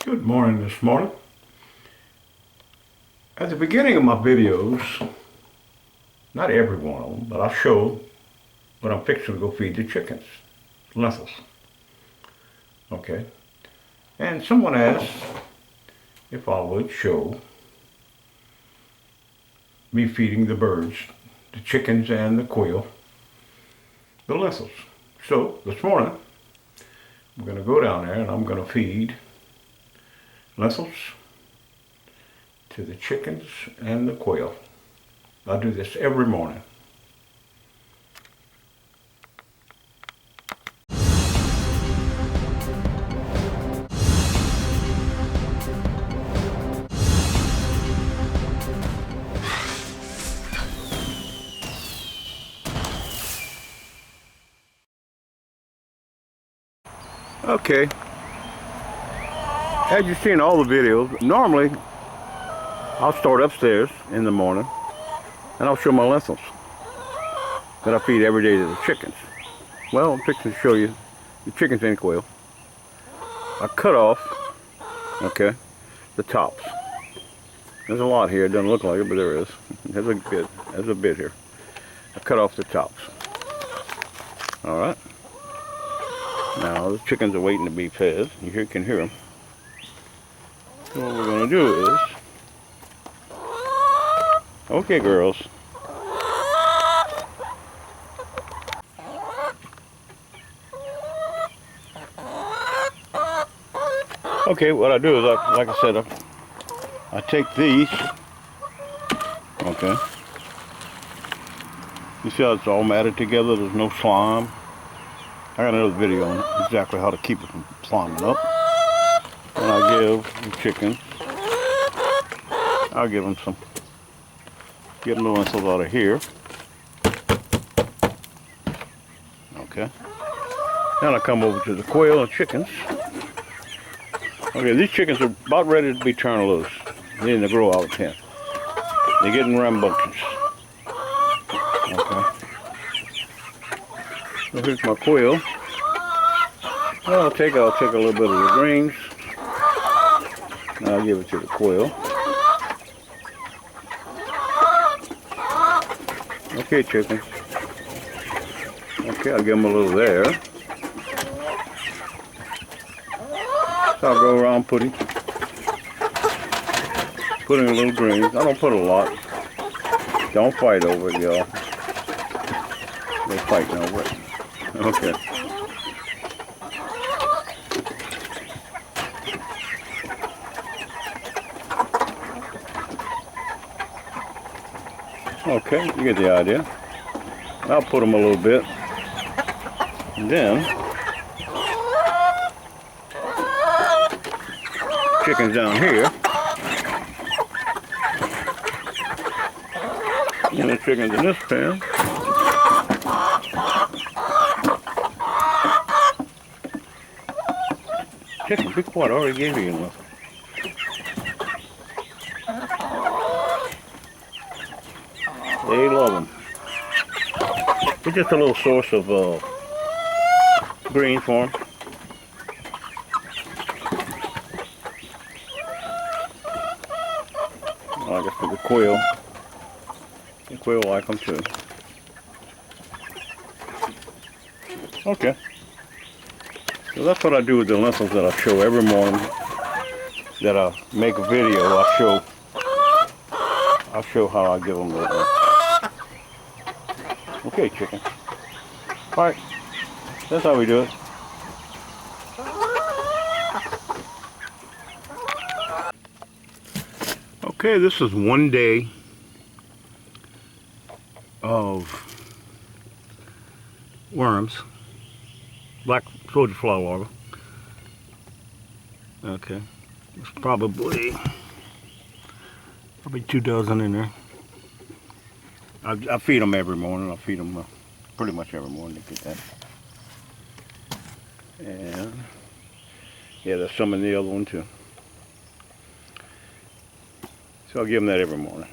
Good morning this morning. At the beginning of my videos, not every one of them, but I'll show what I'm fixing to go feed the chickens. Lentils. Okay. And someone asked if I would show me feeding the birds, the chickens and the quail, the lentils. So this morning, I'm going to go down there and I'm going to feed lentils to the chickens and the quail. I do this every morning. Okay, as you've seen in all the videos, normally I'll start upstairs in the morning and I'll show my lentils that I feed every day to the chickens. Well, I'm fixing to show you the chickens and quail. I cut off, okay, the tops. There's a lot here, it doesn't look like it, but there is. There's a bit here. I cut off the tops. Alright. Now the chickens are waiting to be fed. You can hear them. So what we're going to do is, okay girls, okay, what I do is, like I said, I take these, okay, you see how it's all matted together, there's no slime. I got another video on exactly how to keep it from sliming up. And I give the chickens, I'll give them some, get them the lentils out of here. Okay. Then I come over to the quail and chickens. Okay, these chickens are about ready to be turned loose. They're in the grow out pen. They're getting rambunctious. Okay. So here's my quail. Well, I'll take a little bit of the greens. And I'll give it to the quail. Okay, chickens. Okay, I'll give them a little there. So I'll go around putting a little greens. I don't put a lot. Don't fight over it, y'all. They're fighting over it. Okay. Okay, you get the idea. I'll put them a little bit. And then, chickens down here. And the chickens in this pen. Chicken, be quiet, I already gave you enough. They love them. It's just a little source of green for them. I guess for the quail like them too. Okay. So that's what I do with the lentils that I show every morning. That I make a video, I'll show how I give them the. Okay, chicken. Alright, that's how we do it. Okay, this is one day of worms, black soldier fly larvae. Okay, there's probably 2 dozen in there. I feed them every morning. I feed them pretty much every morning to get that. And yeah, there's some in the other one too. So I'll give them that every morning.